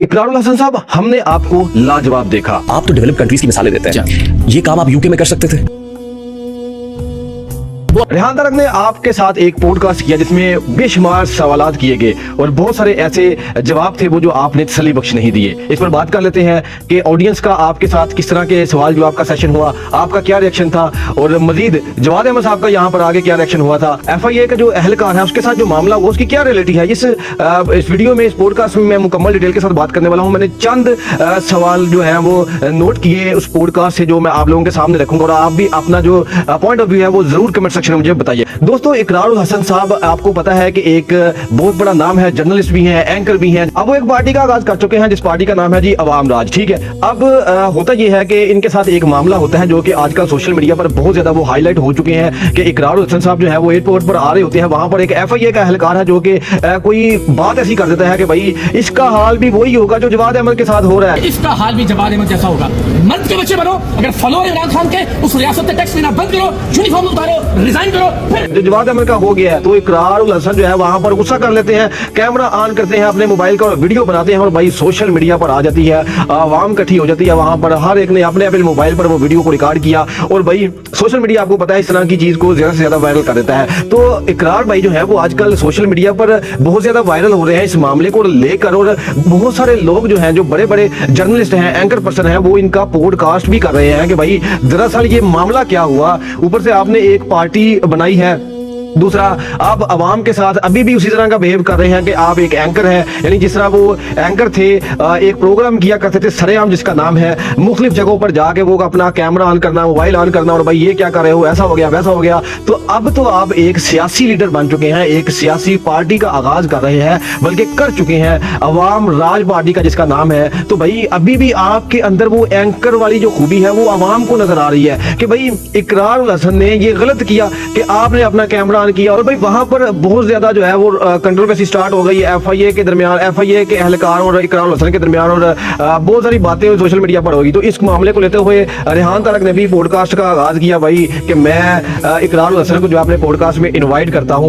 इकरारुल हसन साहब, हमने आपको लाजवाब देखा। आप तो डेवलप कंट्रीज की मिसालें देते हैं, ये काम आप यूके में कर सकते थे। रेहान तारक ने आपके साथ एक पॉडकास्ट किया जिसमें बेशुमार सवालात किए गए और बहुत सारे ऐसे जवाब थे वो जो आपने तसल्ली बख्श नहीं दिए। इस पर बात कर लेते हैं कि ऑडियंस का आपके साथ किस तरह के सवाल जवाब का सेशन हुआ, आपका क्या रिएक्शन था और मजीद जवाद अहमद साहब का यहाँ पर आगे क्या रिएक्शन हुआ था। FIA का जो अहलकार है उसके साथ जो मामला हुआ उसकी क्या रियलिटी है, इस वीडियो में, इस पॉडकास्ट में मैं मुकम्मल डिटेल के साथ बात करने वाला हूँ। मैंने चंद सवाल जो है वो नोट किए उस पॉडकास्ट से जो मैं आप लोगों के सामने रखूंगा और आप भी अपना जो पॉइंट ऑफ व्यू है वो जरूर कमेंट सेक्शन में मुझे बताइए। दोस्तों, इकरारुल हसन साहब आपको पता है कि एक बहुत बड़ा नाम है, जर्नलिस्ट भी हैं, एंकर भी हैं। अब वो एक पार्टी का आगाज कर चुके हैं जिस पार्टी का नाम है जी अवाम राज। ठीक है, अब होता यह है कि इनके साथ एक मामला होता है जो कि आजकल सोशल मीडिया पर बहुत ज्यादा वो हाईलाइट हो चुके हैं कि इकरारुल हसन साहब जो है वो एयरपोर्ट पर आ रहे होते हैं, वहां पर एक FIA का अहलकार है जो कि कोई बात ऐसी कर देता है कि भाई इसका हाल भी वही होगा जो जवाद अहमद के साथ हो रहा है, इसका हाल भी जवाद अहमद जैसा होगा। मर्द के बच्चे बनो, अगर फॉलो इमरान खान के उस रियासत टैक्स लेना बंद करो, यूनिफॉर्म उतारो, रिजाइन करो, फिर जो जवाद अहमद का हो गया है तो इकरारुल हसन जो है वहां पर गुस्सा कर लेते हैं, कैमरा ऑन करते हैं अपने मोबाइल का और वीडियो बनाते हैं और भाई सोशल मीडिया पर आ जाती है, आवाम इकट्ठी हो जाती है। वहां पर हर एक ने अपने अपने मोबाइल पर वो वीडियो को रिकॉर्ड किया और भाई सोशल मीडिया आपको पता है इस तरह की चीज को ज्यादा से ज्यादा वायरल कर देता है। तो इकरार भाई जो है वो आजकल सोशल मीडिया पर बहुत ज्यादा वायरल हो रहे हैं इस मामले को लेकर और बहुत सारे लोग जो हैं, जो बड़े बड़े जर्नलिस्ट हैं, एंकर पर्सन हैं, वो इनका पॉडकास्ट भी कर रहे हैं कि भाई दरअसल ये मामला क्या हुआ। ऊपर से आपने एक पार्टी बनाई है, दूसरा आप अवाम के साथ अभी भी उसी तरह का बिहेव कर रहे हैं कि आप एक एंकर हैं, यानी जिस तरह वो एंकर थे, एक प्रोग्राम किया करते थे सरेआम जिसका नाम है, मुख्तलिफ जगहों पर जाके वो अपना कैमरा ऑन करना, मोबाइल ऑन करना और भाई ये क्या कर रहे हो, ऐसा हो गया वैसा हो गया। तो अब तो आप एक सियासी लीडर बन चुके हैं, एक सियासी पार्टी का आगाज कर रहे हैं, बल्कि कर चुके हैं, अवाम राज पार्टी का जिसका नाम है। तो भाई अभी भी आपके अंदर वो एंकर वाली जो खूबी है वो अवाम को नजर आ रही है कि भाई इकरारुल हसन ने ये गलत किया कि आपने अपना कैमरा किया और भाई वहां पर बहुत ज्यादा जो है वो कंट्रोवर्सी स्टार्ट हो गई FIA के दरमियान, FIA के अहलकार और इकरारुल हसन के दरमियान और बहुत सारी बातें सोशल मीडिया पर होगी। तो इस मामले को लेते हुए रेहान तारक ने भी पॉडकास्ट का आगाज किया भाई कि मैं इकरारुल हसन को जो अपने पॉडकास्ट में इनवाइट करता हूं।